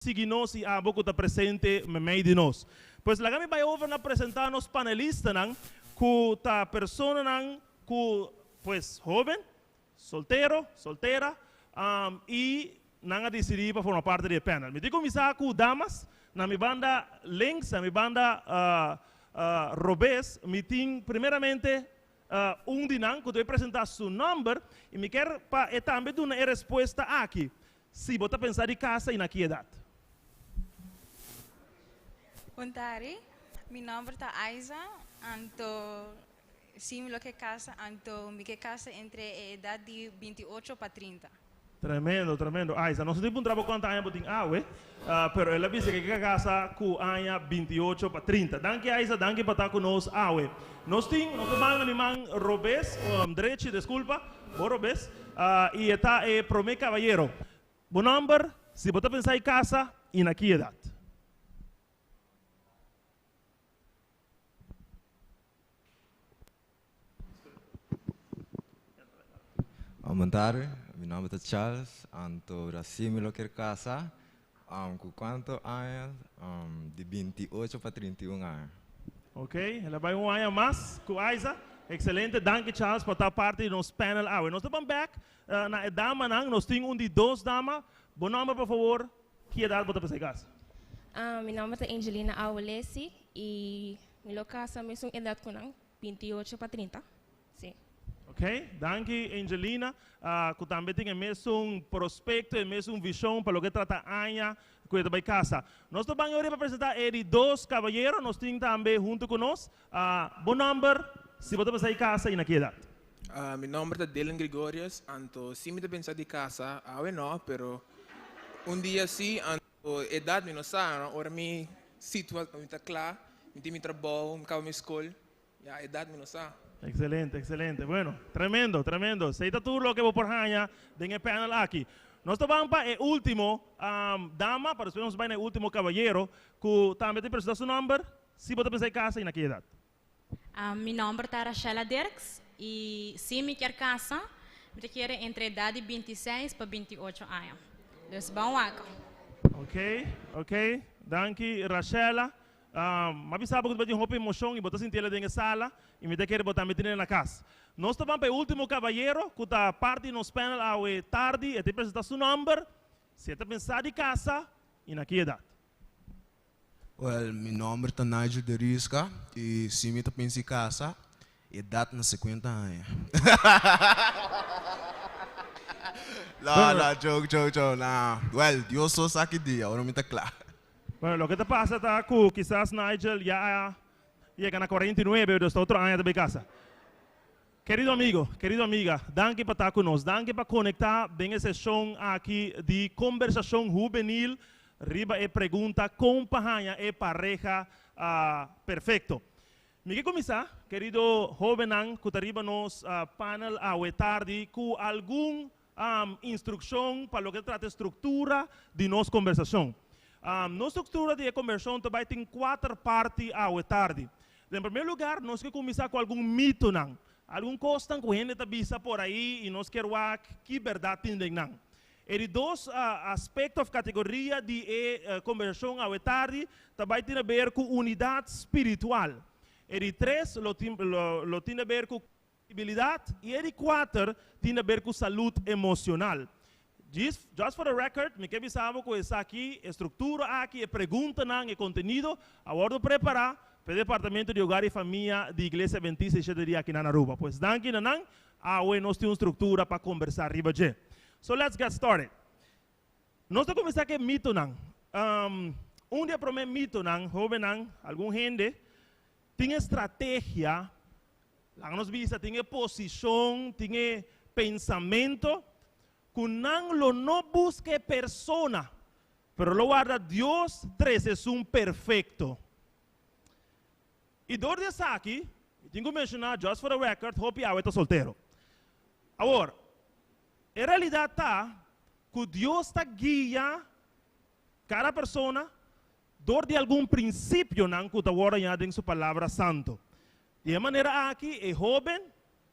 tiginos e abo que está presente me meio de nós. Pois lá me vai over na apresentar nos panelistas nan que tá persona nan que pues jovem, solteiro, solteira e não a decidir para formar parte do panel. Me digo começar com damas na minha banda links, na minha banda Robes, me tem primeiramente dinam que eu vou apresentar seu número e me quer para também dar uma resposta aqui. Se você pensar em casa e na que idade? Buntari, meu nome é Aiza, anto sim lo que casa, anto me que casa entre a idade de 28 para 30. Tremendo, tremendo. Aiza, não sei quanto quantos anos tem awe, pero ela disse que casa com anos 28 para 30. Danke Aiza, danke para estar conosco awe. Nós temos animal Robes, direito, desculpa, Robes, e está o primeiro caballero. Bom número, se você pensar em casa e na que idade? Aumentar, meu nome é Charles, anto racimi lo que casa, com quanto anos? De 28 para 31 anos. Ok, ela vai ano mais com Aiza. Excelente, danke Charles por estar parte do nosso panel. Nós estamos back na dama, nós temos de duas damas. Bom nome, por favor, que idade você pensa em casa? Meu nome é Angelina Aulesi e minha casa mesmo idade com 28 para 30. Sim. Ok, danke Angelina, que também tem mesmo prospecto, mesmo visão para o que trata Anya, que vai casa. Nós estamos agora para apresentar ele dois cavalheiros, nós temos também junto conosco. Bom número, se você pensar em casa e na que idade? Mi nombre es Dylan Gregorius, anto sí me pensar de casa, ahora no, pero un día sí, anto edad mi no sabe, ahora mi situación está clara, mi trabajo, mi acabo mi escuela, ya edad mi no sabe. Excelente, excelente. Bueno, tremendo, tremendo. Seita tú lo que vos por aña en el panel aquí. Nosotros vamos para el último dama, para después nos va en el último caballero, que también te presenta su nombre, si vos te pensás en casa y en qué edad. Mi nombre es Rachela Dirks y si me quiero casa, me quiero entre edad de 26 para 28 años. Entonces, vamos acá. Ok. Danke, Rachela. Mas sabe que você tem uma emoção e você sentir ela dentro da sala e me quer botar meter na casa. Nós estamos para o último cavalheiro que está parte nos panel ao tarde e te apresentar seu nome, se você pensar de casa e na que idade. Well, meu nome é Nigel de Risca e se me pensa em casa, idade na 50 anos. No, joke, no. Well, Dios só sabe dia, ahora me está claro. Bueno, lo que te pasa está que quizás Nigel ya llega a 49 o está otro año de casa. Querido amigo, querida amiga, danke por estar conosco, danke por conectar bem essa sessão aqui de conversação juvenil, riba e pergunta, companhia e pareja perfeito. Me quer começar, querido jovem, que está riba nos panel a tarde, com alguma instrução para o que trata estrutura de nossa conversação. Nossa estrutura de conversão também tem 4 partes à tarde. Em primeiro lugar, nós queremos começar com algum mito, algum coisa que a gente está por aí e nós queremos ver que verdade tem. E dois aspectos, categoria de conversão à tarde, também tem a ver com unidade espiritual. E 3, tem a ver com credibilidade. E 4, tem a ver com saúde emocional. Just for the record, me quer avisar que está aqui, estrutura aqui, pergunta e conteúdo, agora preparar para o Departamento de Hogar e Família da Igreja Adventista de Dia aqui na Aruba. Pois danke nanang, nós temos estrutura para conversar riba je. So let's get started. Nós vamos começar com mito nang. Dia primeiro mito nang, jovem nang, algum gente tem estratégia, lá nos visa, tem posição, tem pensamento. Que não busque persona, pero lo guarda Dios 3 es un perfecto. E dor de aqui, tenho que mencionar, just for the record, Hopi Awe está solteiro. Agora, a realidade está que Deus está guia cada persona dor de algum princípio que está guardando em sua palavra santo. De maneira aqui, é jovem,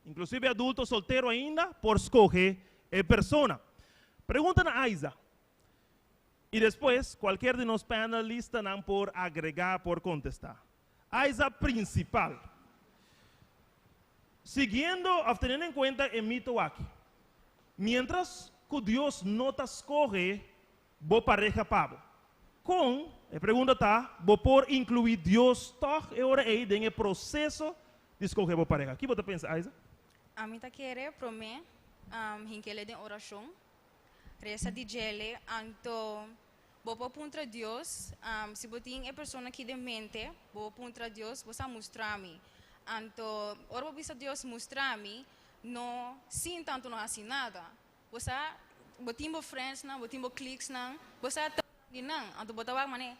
inclusive adulto solteiro ainda, por escolher persona. Pergunta na Aiza. Y después, cualquier de los panelistas han por agregar, por contestar. Aiza principal. Siguiendo, teniendo en cuenta el mito aquí. Mientras que Dios no te escoge, vos pareja pavo. Con, la pregunta está, vos por incluir Dios toch ahora ahí en el proceso de escoger vos pareja. ¿Qué vos te piensas, Aiza? A mí te quiere promé, hinkele de oración, reza de jele, anto, bopo puntra Dios, si botin é persona que de mente, bopo puntra Dios, você mostrar me, anto, ora bisa Dios mostrar me, no, sim tanto não assim nada, você botin bo friends na, botin bo cliques na, você não, anto bota wag mane,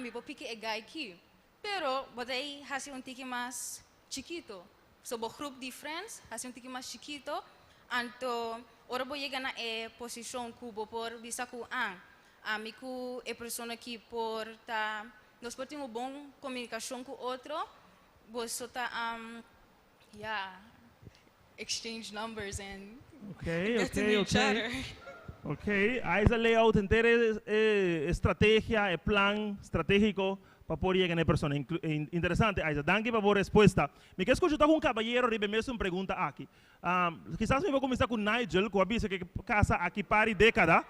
me bo pique é guy aqui, pero botei hasi tiki mais chiquito. So, bo grupo de friends, hace tiki mais chiquito, anto, ora bo llega na posição cubo por bisa ku amigo é pessoa que por tá, nós temos boa comunicação com outro, você tá, exchange numbers and get to know each other. Ok, Aiza layout entera estratégia, plan estratégico para poder llegar a persona. Interesante, Aiza. Danke por la respuesta. Me quedo escuchando con un caballero y me hace una pregunta aquí. Quizás me voy a comenzar con Nigel, que avisa que casa aquí para década.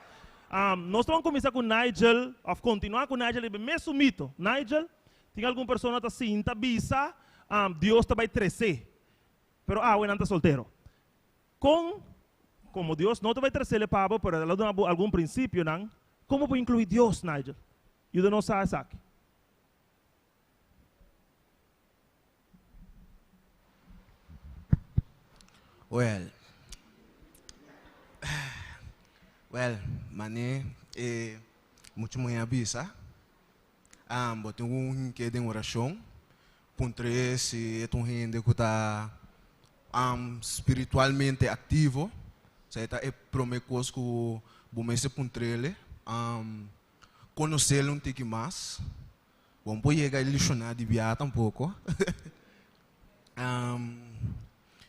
Nós vamos começar com Nigel, ou continuar com Nigel, e me hace um mito. Nigel, tem alguma pessoa que assim, está bisa, Deus te vai crescer. Pero, bueno, está solteiro. Como Deus não te vai crescer, Pablo, pero ela dá algum princípio, não? Como vou incluir Deus, Nigel? E eu não sei isso aqui. Well, mané, muito muito avisa. Botem que de oração. Puntre se é um gente que está espiritualmente ativo. Se está promecos que o mês puntrele. Conhecê-lo pouco mais. Vamos poder chegar a licionar de viagem um pouco.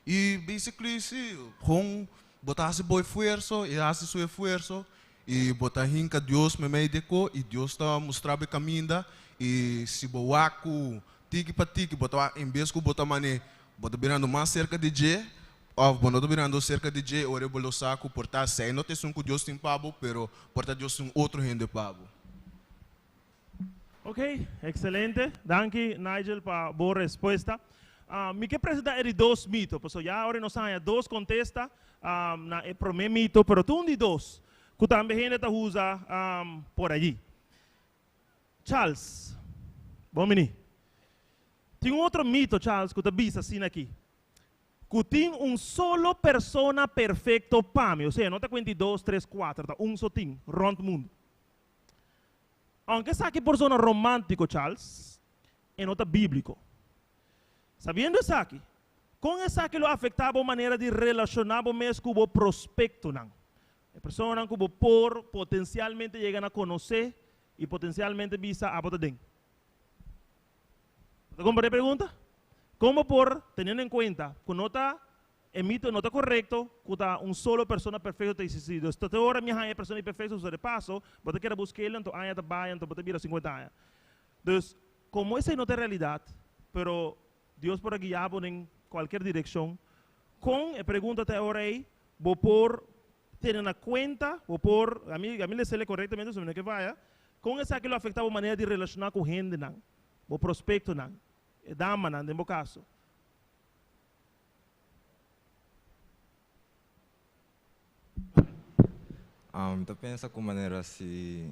E basically se botar esse bom esforço e fazer seu esforço e botar hinca Deus me médico e Deus está mostrando o caminho e se boaco tiki para tiki botar em vez que botar mané botar virando mais cerca de J ou botar virando cerca de J ou rebolo saco portar sei não tem que Deus tem pabo pero portar Deus tem outro rende pabo. Ok, excelente. Danke Nigel para boa resposta. Me que apresentar dois mitos, porque já agora nós temos dois contestas na primeiro mito, pero tu de dois que também gente está usa por allí. Charles, bom menino. Tem outro mito, Charles, que tu visa assim aqui. Que tem solo persona perfeito para mim, ou seja, não tem 22, 3, 4, tá só tem, rondo o mundo. Aunque essa aqui por zona romântico, Charles, é nota bíblico. Sabiendo isso aqui, com isso aqui lo afetava a maneira de relacionar mesmo com o prospecto. A pessoa que por potencialmente chegar a conhecer e potencialmente visa a botar dentro. ¿Te comprende a pergunta? Como por, teniendo en cuenta que no está emito, no está correcto, que está solo persona perfecta, te dice, si esta hora mi hija es persona perfecta, sobre paso, você quer buscarla, então años te vaya, então você vira 50 años. Entonces, como esa no es realidad, pero Dios por guiar en cualquier dirección, con pregunta ahora ahí, vos por tener en cuenta, vos por, a mí le sale correctamente, sobre que vaya, con esa que lo afectaba manera de relacionar con gente, vos prospecto, dama, en mi caso. Eu penso com maneira se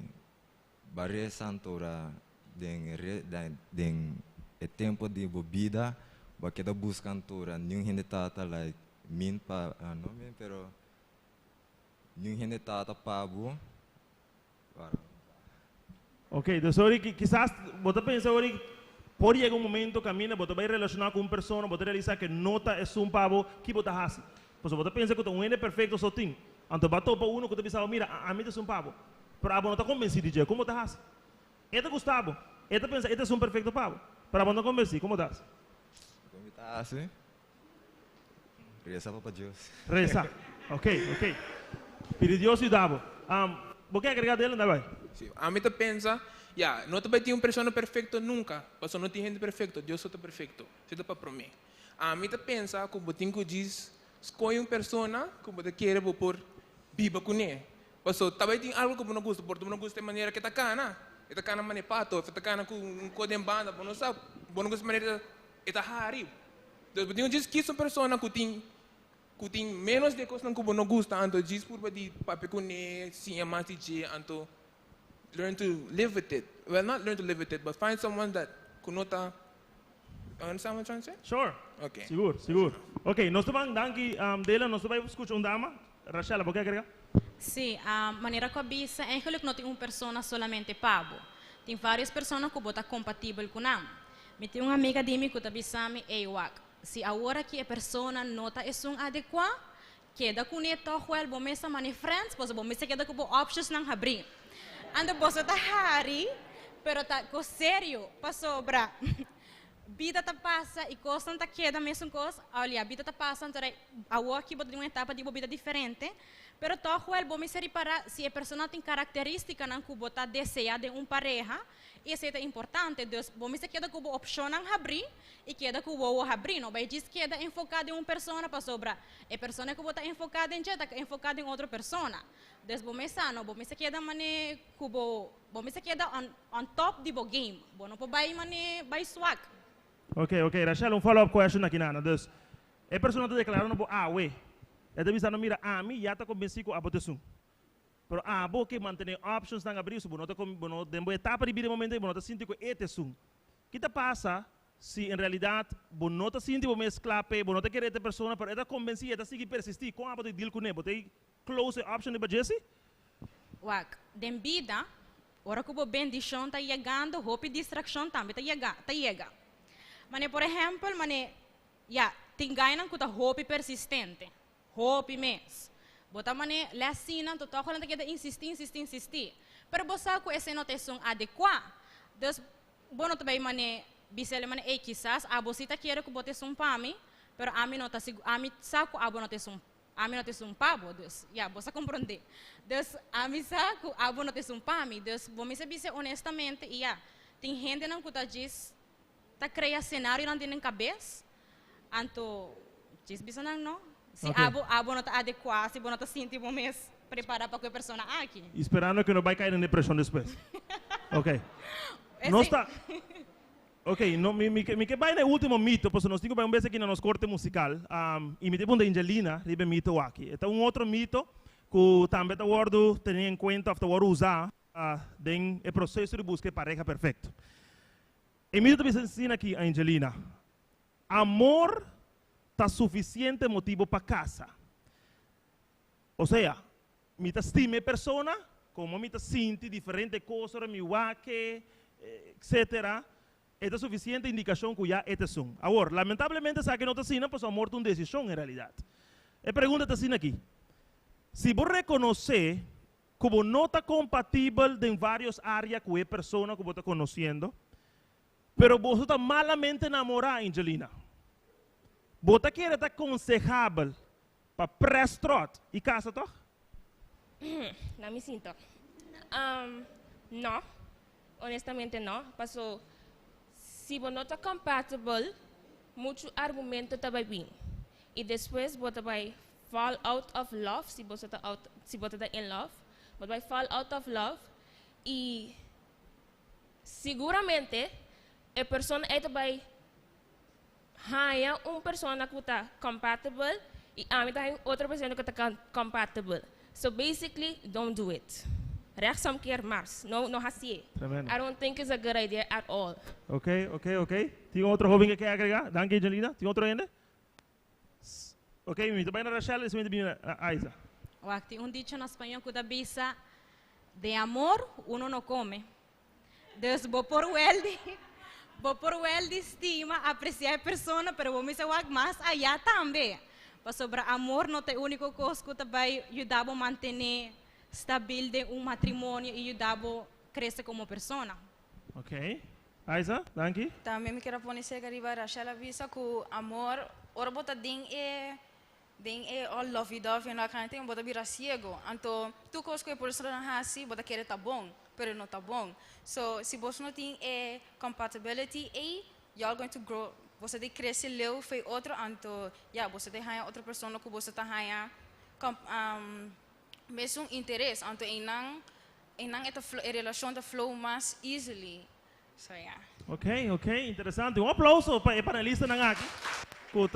barreira santora den o tempo de bebida, porque da buscantora nenhum gente tata like min pa não min pero nenhum gente tata pabo. Ok, então sorry quizás você pensa hoje pode chegar momento caminha, você vai relacionar com uma pessoa, você realizar que nota é pavo que você faz. Porque você pensa que um é perfeito só tem. Então vai topar uno que você pensa, mira, a mim é pavo. Pero não está convencido de como você faz. Este Gustavo, este pensa, este é perfeito pavo. Pero não convencido, como estás? Como está assim? Reza para Deus. Reza. Ok. Pide Deus e davo. ¿Vos querés agregar de él? ¿Dónde va? Sí. A mí te piensa, ya, no te va a tener una persona perfecta nunca, porque no tiene gente perfecta, Dios está perfecto, isso é para mim. A mí te piensa, como tenho diz, escolhe uma persona como te quer por viva com ele. Porque talvez tem algo que não gosta, porque não gosta de maneira que está cana, está cana manepato, está cana com um código em banda, não sabe, não gosta de maneira está hari. Então, tenho diz que essa persona que tem menos de coisas que não gosta, então diz por de papel com ele, sim, é mais de então learn to live with it. Well, not learn to live with it, but find someone that kunota. Understand what I'm trying to say? Sure. Okay. Seguro, seguro. Ok, nós estamos danki dela, nós vamos escutar dama. Rachel, ¿por qué agrega? Sim, a maneira que eu bisa, eigenlijk não tem uma pessoa solamente pabo. Tem várias pessoas que botam compatível com nós. Me tem uma amiga de mim que está bisami, se agora que a pessoa nota é um adequado, queda com ele toch wel, bom mesa mani friends, pois bom mesa queda com options nang abrir. Ando boso ta hari, pero ta ko sério, passou bra. Vida ta passa e coisa ta queda mesmo coisa. Olha, vida ta passa, então a aqui botar uma etapa de vida diferente. Pero toch wel bom mesa reparar se a pessoa tem característica nang kubo ta deseja de pareja. Isso é importante, Deus, bom, se queda com a opção não abrir e queda com o abrir, não vai dizer que queda enfocado em uma pessoa para sobrar. A pessoa que está enfocada em jeta, enfocada em outra pessoa. Deus, bom, não, bom, se queda mane kubo, bom, se queda on top de bo game, bom, não pode mane vai swag. Ok, Rachel, follow-up question aqui, Nana. Dus, a pessoa está declarando, ué, é de visão, mira, mim já está convencido com a botação. Pero abo que manter options nang abrir, bono ta bono dembo etapa de vida momento bono ta sinti ko ete sum. Kita passa se em realidade bono ta sinti bo mesclape, bono ta querer esta persona, pero eta convencida, eta sigue persistir com abo de deal com nebo, te close option de Jesse? Wag, dem vida, ora que o bendição tá chegando, hope distração também tá chega. Mane por exemplo, mane ya, tem ganham com ta hope persistente, hope mes. Bota mane lesina to toco lang kita insistir. Pero bosa ko esse notação adequada. Dus bono to bay mane bisele mane quizás abosita quiere que bote um pami, pero ami nota ami saco abo notação. Ami notação pabo, dus ya bosa compreender. Dus ami saco abo notação pami, dus bom me se bise honestamente ya. Tem gente não kuta diz tá cria cenário não tem cabeça. Anto diz bisa não. Se Okay. abo não está adequado, se não está sentindo mês preparado para que a pessoa aqui. Esperando que não vai cair em depressão depois. Ok. Não está. Ok, no, mi que vai no último mito, porque nós temos um vez aqui no nosso corte musical, e me tipo de Angelina, ribe mito aqui. Então outro mito que também está guardo ter em conta, está guardo usar den o processo de busca de pareja perfeito. E mito que me ensina aqui a Angelina, amor está suficiente motivo para casa. O sea, me estime persona, como me sinti diferente coisas, me waque, etc. É suficiente indicação que já é são. Agora, lamentavelmente, sabe que não está sendo, pois amor é uma decisão em realidade. A pergunta está sendo aqui. Se você reconhecer como não está compatível em várias áreas com a pessoa que você está conhecendo, pero você está malamente enamorado, Angelina. Você quer estar aconselhável para pré-trot e casa, toch? Não me sinto. Não, honestamente não. Passo, se você não está compatível, muito argumento está bem. E depois você vai fall out of love, se você está in love, você vai fall out of love e seguramente a pessoa vai hire uma pessoa que está compatible e a mim outra pessoa que está compatible. So basically, don't do it. Recht some keer mars. No hasie. I don't think it's a good idea at all. Ok. Tem outro jovem que quer agregar? Danke, Angelina. Tem outro ainda? Ok, me também na Rachel e me também na Isa. Tem dicho na espanhol que bisa de amor uno no come. Deus vou por de estima, apreciar a pessoa, pero vou me ser mais allá também. Sobre amor não é a única coisa que vai ajudar a manter estável matrimônio e ajudar a crescer como pessoa. Ok. Isa, danke. Também me quero pôr nesse arriba Rachel avisa que o amor, ora bota ding all lovey-dovey na canto, bota vira ciego. Então, tu coisa que a pessoa não hasi, bota querer tá bom. pero não tá bom. So, se você não tem compatibility, you're going to grow. Você tem que crescer leu, foi outro anto. Você tem que outra pessoa que você tá mesmo interesse, anto enang esta relação da flow mais easily. So, Ok, interessante. Um aplauso para o panelista ng aqui. Que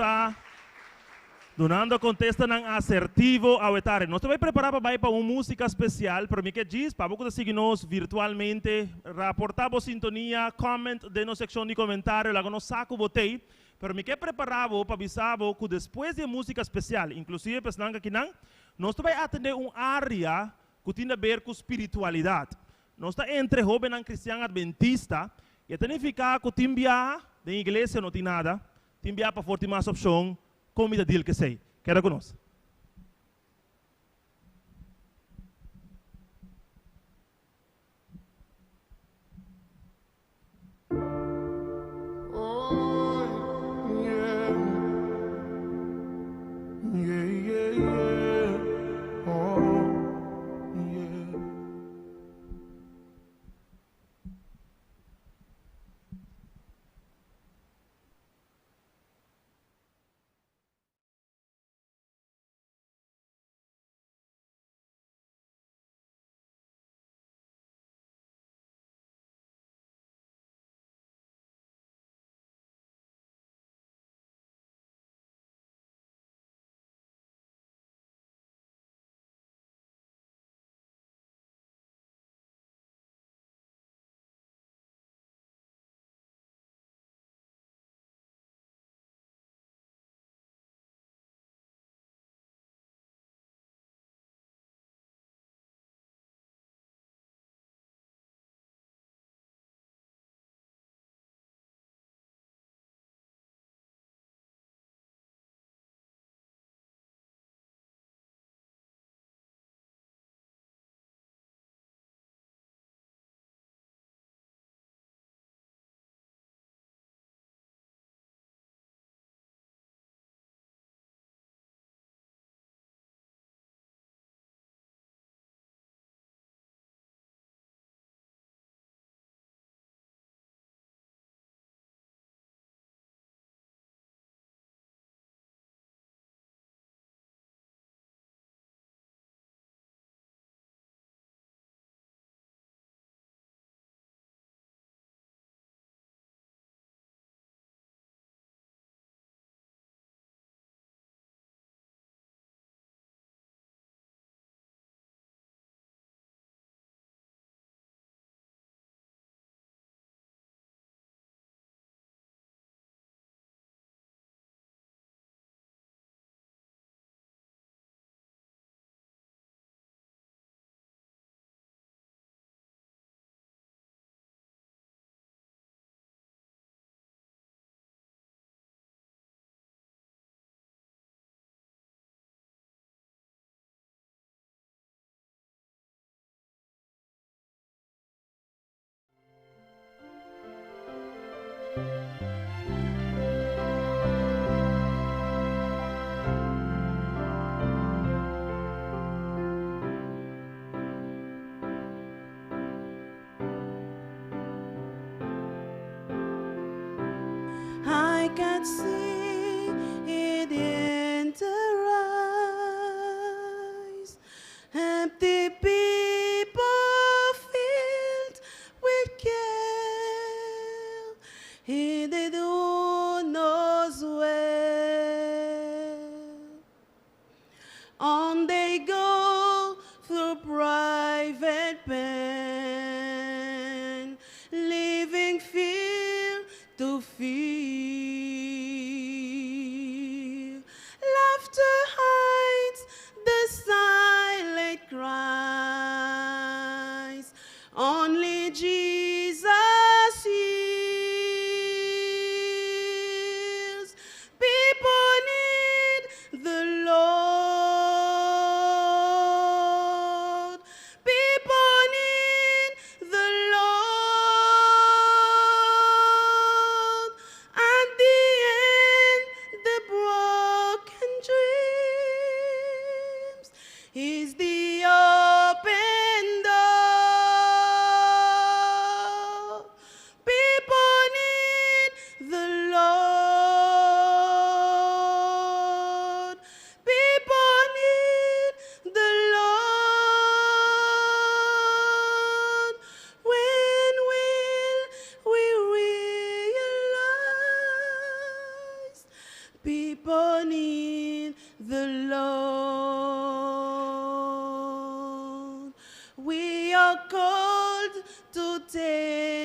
donando contesta ng assertivo ao etare. Nós também preparamos para uma música especial, para mim que diz, para você seguir nós virtualmente, reportamos sintonia, comment de na seção de comentário, lá no saco botei, para mim que preparamos para avisar que depois de música especial, inclusive pesnanga que nós também atender área que tem a ver com espiritualidade. Nós está entre jovem e cristiano adventista, e significa que timbia da igreja não tem nada, timbia para forte mais opção, comida deal que sei. Quero conosco. I can see it in the eyes. Empty people filled with care. He did who knows where. On they go through private pen, living fear to feel. Laughter hides the silent cries. Only Jesus hears.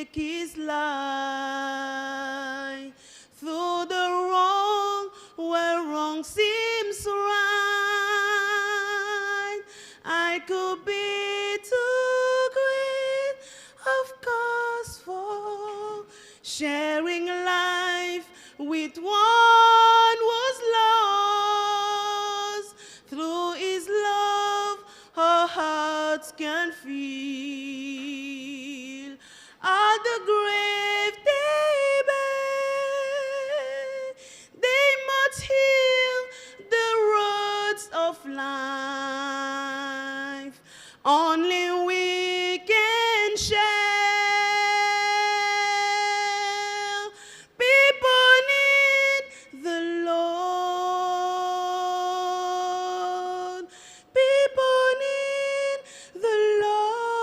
take his life. Through the wrong, where wrong seems right, I could be too great of cause for sharing life with one was lost. Through his love, our hearts can feel all the grave they bear. They must heal the roads of life. Only we can share. People need the Lord. People need the Lord.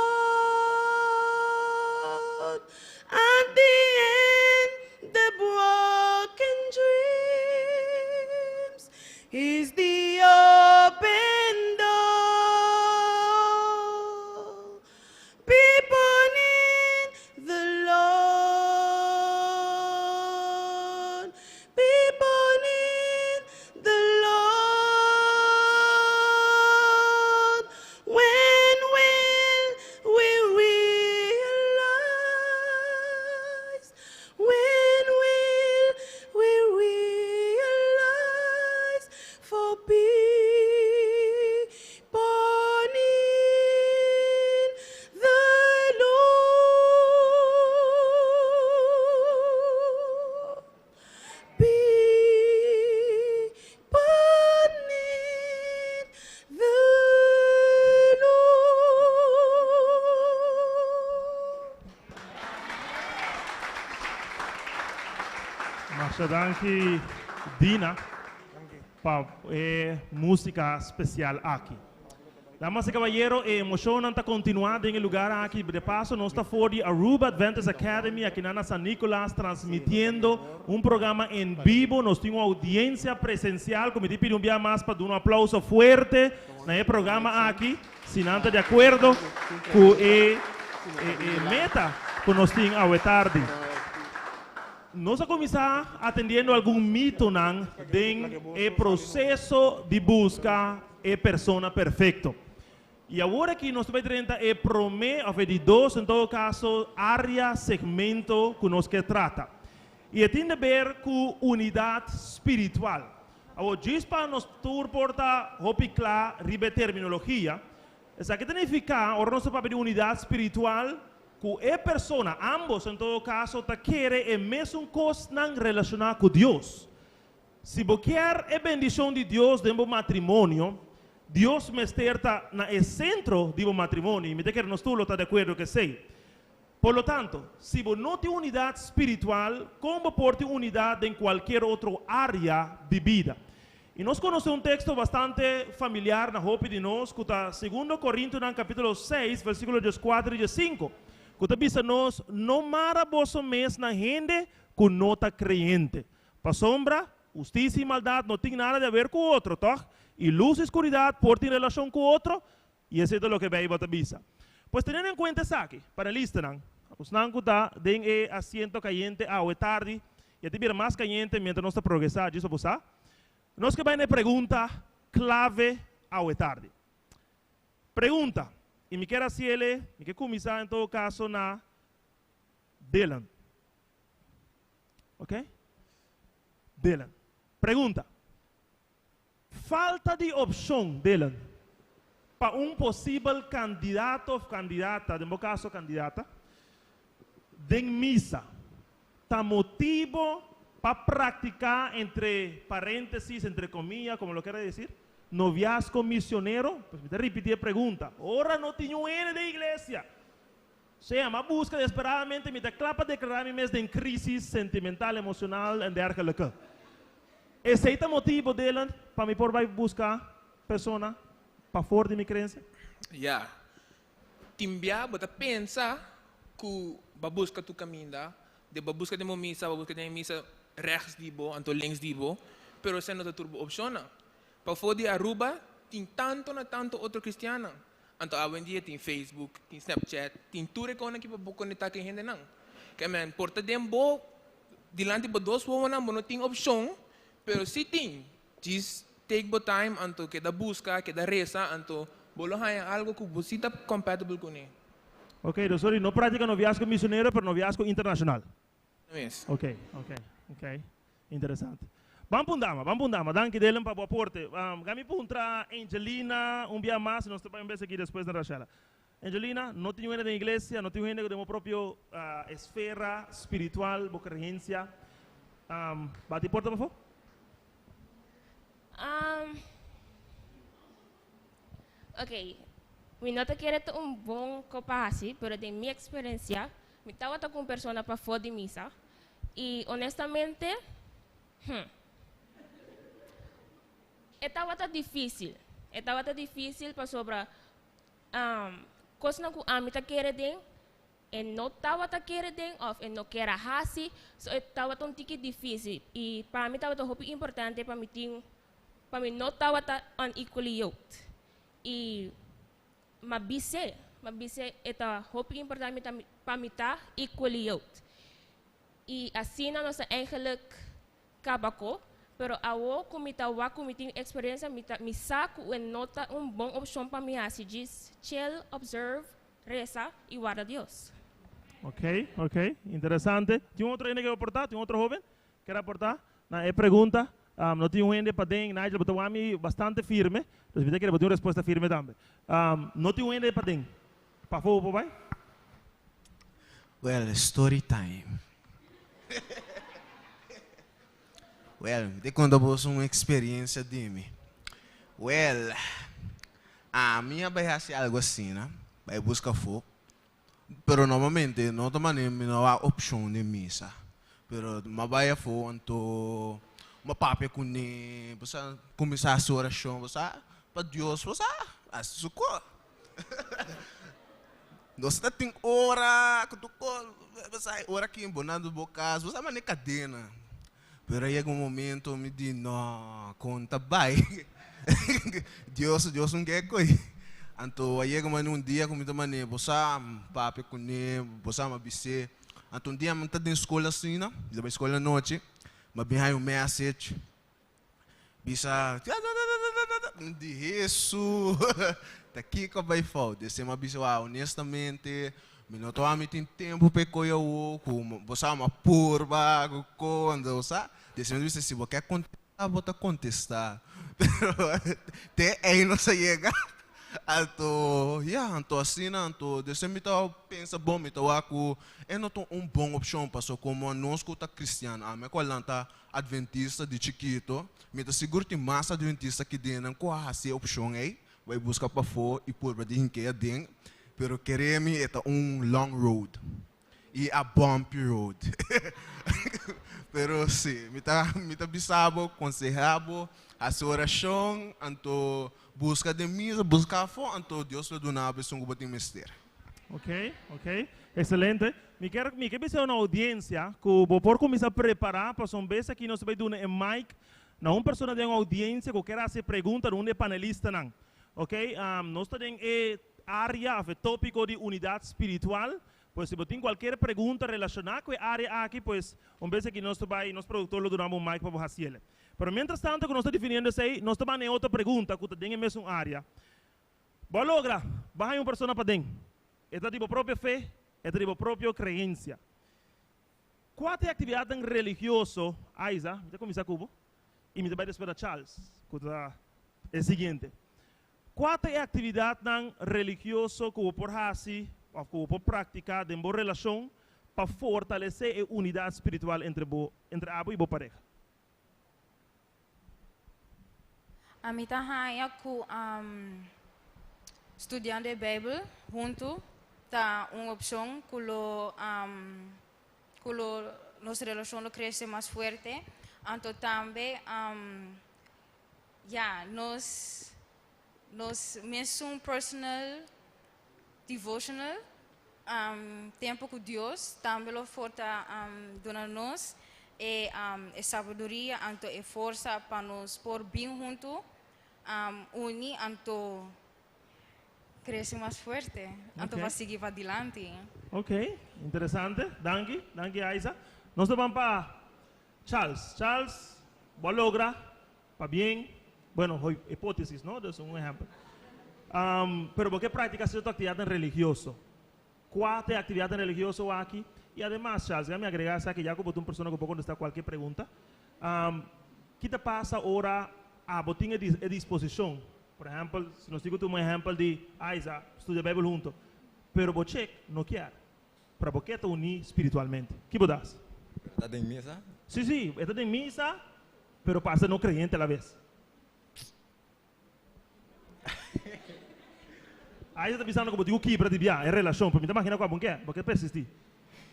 At the end, the broken dreams is the open door. People need the Lord. People need the Lord. When will we realize? When will we realize? For people need the Lord. People need the Lord. Masha danki Dina para música especial aqui. Damas e caballeros, emocionante está continuando em lugar aqui. De paso, nós está fora de Aruba Adventist Academy, aqui na San Nicolás, transmitiendo programa em vivo. Nós temos uma audiência presencial. Como te pido dia mais para dar aplauso fuerte no programa aqui. Se não está de acordo com a meta que nós temos a tarde. Nós vamos começar atendendo algum mito no processo de busca a persona perfeita. E agora que nós vamos tentar de dois, em todo caso, área, segmento que nós que trata. E tem a ver com unidade espiritual. Agora, diz para nós porta claro, ribe terminologia. Isso aqui significa, agora nós vamos de unidade espiritual, que a persona, ambos em todo caso, querem a mesma coisa relacionada com Deus. Se você quer a bendição de Deus dentro do matrimônio, Deus me está no centro do matrimônio, e me quer nós todos está de acordo que sei. Por lo tanto, se você não tem unidade espiritual, como pode ter unidade em qualquer outra área de vida? E nós conhecemos um texto bastante familiar na roupa de nós, que está 2 Coríntios, capítulo 6, versículos 4 e 5. Que está dizendo nós, não mara vosso mês na gente que não está crente. Para sombra, justiça e maldade não tem nada a ver com o outro, tá? E luz e escuridade por ter relação com o outro, e isso é o que vai a avisa. Pues teniendo en cuenta isso aqui, para listenan, os não está den asiento caliente a tarde, e a tiver mais caliente mientras nós está progressando, isso você? Nós que vai na pergunta clave a tarde. Pergunta, e me quero assim ele, me quero começar em todo caso na Dylan. Ok? Dylan. Pergunta. Falta de opção, Dylan, para possível candidato ou candidata, no meu caso candidata, de missa, está motivo para praticar entre parênteses, entre comillas, como lo quiera decir, noviazgo misionero? Pues me te repetí la pregunta. Ahora no tengo N de iglesia. Se llama busca desesperadamente, me te clapa declarar mi mes de crisis sentimental, emocional, en de arca. Ese es el motivo de él para mí por buscar persona para fora de mi creencia. Ya. Timbia, bota pensa que va busca tu caminho, de va busca de misa, va busca de misa rechts dibo, anto links dibo, pero essa não é turbo opciona. Para fora de Aruba, tem tanto na tanto outro cristiano. Anto hoje em dia tem Facebook, tem Snapchat, tem tudo que para conectar com gente não. que man porta dembo dilante ba dos woman mo no ting option, pero si ting just take bo time anto que da busca, que da reza anto bolo haya algo que busita compatible com ele. Ok, então sorry, não pratica noviazgo missionário, pero noviazgo internacional. Yes. Ok, ok, ok. Interessante. Vamos pundama. Danke delen para o aporte. Gami puntra Angelina, dia mais, nós estamos aqui depois da Rachela. Angelina, não tenho ainda da igreja, não tenho ainda da minha própria esfera espiritual, boa creencia. Bate porta, por favor? Ok, mi nota quiere bom capaz, pero de mi experiencia, me estaba con persona para fora de misa y honestamente, estaba tan difícil para sobre coisas que a mim tá querendo e não estava tá querendo ou e não quer assim, so estava tão difícil e para mim estava tão importante para mim não estava tão unequally yoked. E mabise eta hoop importante para mim tá equally yoked. E assim nós eigenlijk cabako, pero awo comita wa comita experiência me saco e nota bom opção para mim assim diz chill, observe, reza e guarda Deus. Ok, interessante. Tem outro ainda que aportar? Tem outro jovem que quer aportar? Na pergunta. Não tenho ainda para den, Nigel, mas eu bastante firme. Então, eu quero ter uma resposta firme também. Não tenho ainda para den. Para favor, vai? Well, story time. Well, de quando eu vou uma experiência de mim. Well, a minha vai ser algo assim, né? Vai buscar fogo. Pero normalmente, não não há opção de missa. Pero, mas vai fogo, então... Uma papi com ele, você começar a sua oração, você para Deus, você assuco. Você tem hora, você hora aqui em Bonado Bocas, você mané cadena. Pero aí um momento me diz, não, conta vai. Deus não quer coisa. Então aí um dia como eu mané, você papi com ele, você me bise. Então dia eu estou na escola assim, né? Na escola à noite. Mas behind o message, bisa, de isso, tá aqui que vai faltar. Desse uma bisa, honestamente, me não tô a tem tempo para coisa o, como você ama purba, quando você, desse uma bisa se você quer contestar, bota contestar, pero até aí não se chega. Então assim, então, desse me tá pensa bom, me tá aku, é não tô bom opção para só como nós que tá cristiano, a minha colega tá adventista de chiquito, me tá seguro que massa adventista que dentro, qual a ser opção aí, vai buscar para fora e por para dizer que é dentro, pero queremos é long road e a bumpy road, pero sim, me tá bisabo, aconselhabo, a sua oração, então busca de misa, busca fora, então Deus vai dar uma pessoa que tem mistério. Ok, excelente. Me quero ver uma audiência que vou por começar a preparar para uma vez aqui nós vamos dar um mic na uma pessoa de uma audiência que quer fazer pergunta não é panelista não. Ok, nós temos área, tópico de unidade espiritual. Pues se tem qualquer pergunta relacionada com a área aqui, pues uma vez aqui nós produtor lo damos um mic para fazer. Pero mientras tanto que nós estamos definindo isso aí, nós estamos em outra pergunta que tem a mesma área. Boa logra, vai uma pessoa para dentro. Esta tipo própria fé, esta tipo própria crença. Qual é a atividade religiosa, Aiza, vou começar com o e me vai despedir Charles, que é o seguinte. Qual é a atividade religiosa que por fazer, ou que por praticar em boa relação para fortalecer a unidade espiritual entre abo e boa pareja? A mim tá com estudando a Bíblia junto tá uma opção que nossa relação cresce mais forte. Então também nós mesmo personal devotional tempo com Deus também lo forta dona nós e sabedoria então e força para nos por bem junto uni então crece más fuerte, anto Ok. va seguir para adelante. Ok, interessante. Danke, danke Isa. Nós vamos para Charles. Charles, vos logra, para bien. Bueno, hipótesis, ¿no? Es un ejemplo. Pero ¿por qué practicas esta actividad religiosa? ¿Cuál actividad religiosa aquí? Y además, Charles, déjame agregar aquí, ya como tú una persona que puede contestar cualquier pregunta. ¿Qué te pasa ahora a botín de disposición? Por ejemplo, si nos digo tú un ejemplo de Isa, estudia Bíblia junto, pero você no quiere. Para por qué te unir espiritualmente? ¿Qué botas? ¿Verdad en misa? Sí, sí, estás en misa, pero pasa no creyente a la vez. Aí você está pensando como digo que para desviar, é relação, para mim, imagina qual é, porque persistir.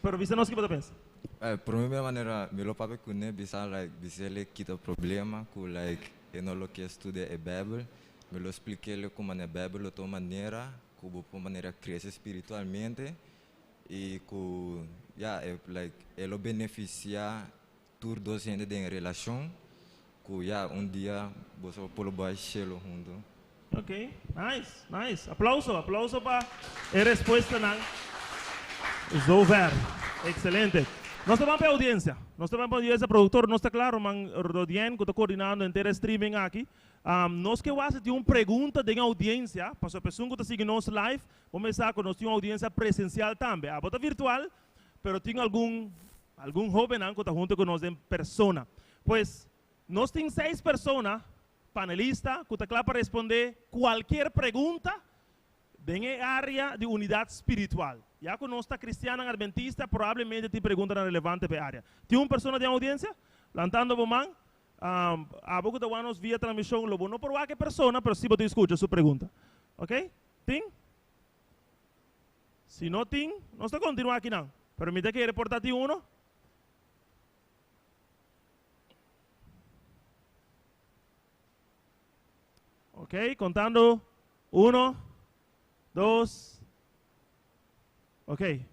Pero você não sabe o que você pensa. Por minha maneira, meu papai conhece bisa like bisa ele quita problema com like eu não lo que estuda a Bíblia, me lo expliquei ele como na Bíblia de maneira, como por maneira cresce espiritualmente e com like ele beneficia tur dos gente de relação, com dia você pode baixar junto. Ok, nice, nice. Aplauso para a resposta, não. Zover, excelente. Nós vamos para a audiência. Nós vamos para a audiência, produtor, não está claro, mas Rodien, que está coordenando inteiro streaming aqui. Nós que vamos ter uma pergunta de audiência, para a pessoa que está seguindo nosso live, vamos começar com nós temos uma audiência presencial também. A bota virtual, mas tem algum jovem que está junto com nós em persona. Pois, nós temos 6 pessoas, panelistas, que estão para responder qualquer pergunta em área de unidade espiritual. Já que nós está cristiana adventista, provavelmente tem pergunta relevante para a área. Tem uma pessoa de audiência? Lantando a mão? A pouco de anos via transmissão, lobo não por qualquer pessoa, mas se você escuta sua pergunta. Ok? Tem? Se não tem, nós vamos continuar aqui não. Permite que reportar uno. Ok, contando 1, 2. Ok,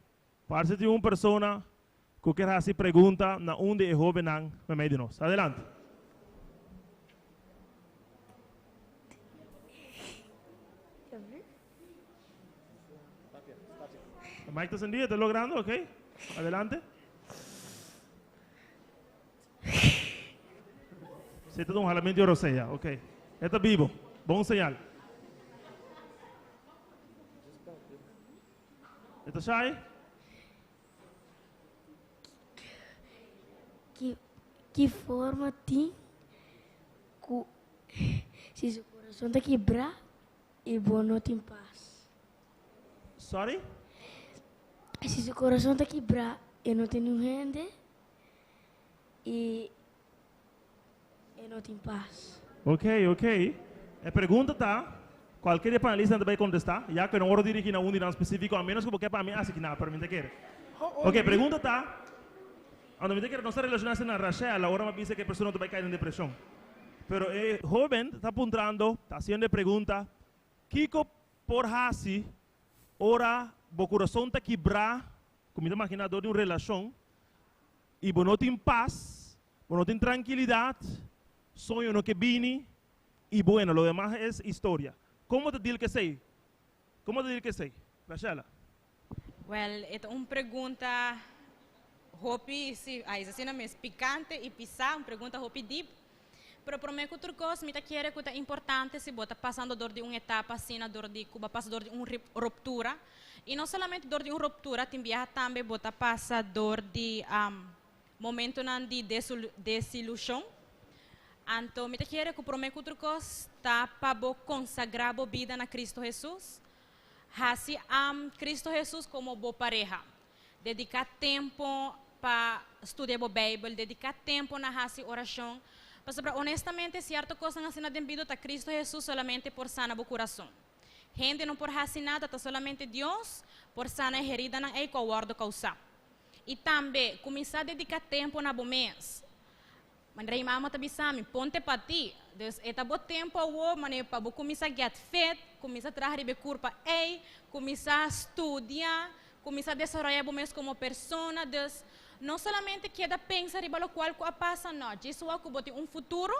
parece de uma pessoa que quer fazer pergunta na onde é jovem no meio de nós. Adelante. O mic está encendido, está logrando, ok? Adelante. Você está um jalamento de roseia, ok. Está vivo, bom sinal. Está shy? Que forma tem se seu coração está quebrar e bom não tem paz? Sorry? Se seu coração está quebrar e não tem rende e não tem paz. Ok, ok. A pergunta tá, qualquer panelista vai contestar, já que não vou dirigir na unidade específica, a menos que você para mim assim não, para mim te quer. Ok, pergunta tá, quando me te quer não se relaciona com a Rachel, agora me dice que a pessoa não vai cair em depressão. Pero el joven está apuntando, está haciendo pregunta, Kiko por hasi, ora, o coração está quebrar, como te imaginador de uma relação, e você não tem paz, você não tem tranquilidade, sonho no que vini, y bueno, lo demás es historia. ¿Cómo te digo que sei? ¿Cómo te digo que sei? Rachel. Well, ito uma pergunta hopi si ay assim não é picante e pisar, uma pergunta hopi deep. Pero para mim outra coisa, me tá querer que é importante se bota passando dor de uma etapa assim, na dor de Cuba passa dor de uma ruptura. E não somente dor de uma ruptura, tem viaja também bota passa dor de momento nan de desilusão. Então, me tá querer que para mim outra coisa tá para consagrar a vida na Cristo Jesus. Assim, Cristo Jesus como boa pareja. Dedicar tempo para estudar a Bíblia, dedicar tempo na oração. Mas, honestamente, certa coisa não é devido a Cristo Jesus solamente por sanar o coração. Gente não por fazer nada, tá solamente Deus por sanar a herida não é qual guarda causar. E também, começar a dedicar tempo na bom mês. Mandrei mama tabi sami, ponte para ti. Dus eta bo tempo ao mane para começar a get fit, começar a trabalhar de curva, começar a estudar, começar a desenvolver bom mês como pessoa. Dus não somente queda pensar riba lo qual ko passa não, isso é que bote futuro,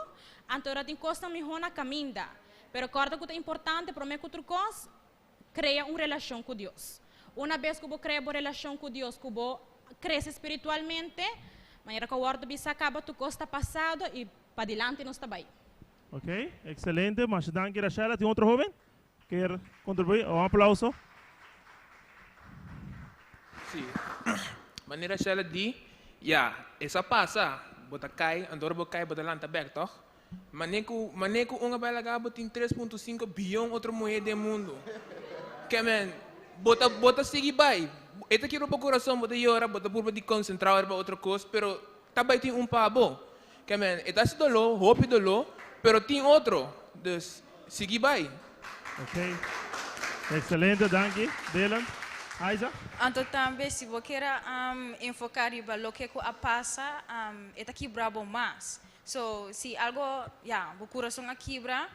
então tem coisa me hona caminda. Pero corta que é importante para mim outra coisa, crea una relación con Dios. Una vez que vos crea una relación con Dios, que vos crece espiritualmente, maneira que o ordo bisa acaba tu costa passado e para adelante não está bem. Ok, excelente. Mas danke, Rachela. Tem outro jovem? Quer contribuir? Um aplauso. Sim. Maneira que ela diz, ja, essa passa, bota cai, andor bota cai, bota lanta back, toch? Maneco uma bela gaba tem 3.5 bilhão outra moeda do mundo. Que man, bota seguir bem. Esta aqui roupa coração, bota llora, bota por de concentrar para outra coisa, pero também tem pabo. Que man, esta se dolor, hope dolor, pero tem outro, dus seguir bem. Ok, excelente, danke. Dylan, Isa. Então também, se você quer enfocar em o que passa, é aqui brabo mais. So, se algo, o coração aqui quebra,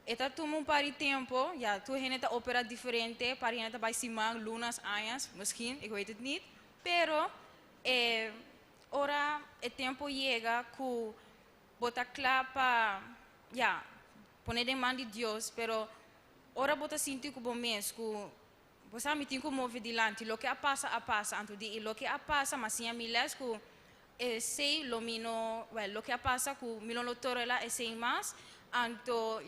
eta toma par tempo, tu gente opera diferente, para gente vai simang, lunas, anos, misschien, ik weet het niet. Pero, ora, o tempo chega que bota clapa, poner em mão de Deus, pero ora bota sentir que bom mês, que você me tem que mover adiante, lo que passa, anto de lo que passa, mas sim a milhas que sei lo mino, lo que passa que mino lo torela é sem mais. Anto,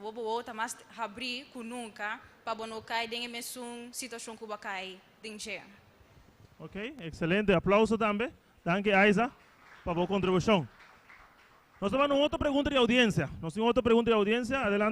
vou tá mais abrir que nunca para não cair em mesma situação que vai cair dentro. Ok, excelente. Aplauso também. Danke, Isa, para a contribuição. Nós temos uma outra pergunta de audiência. Adelante.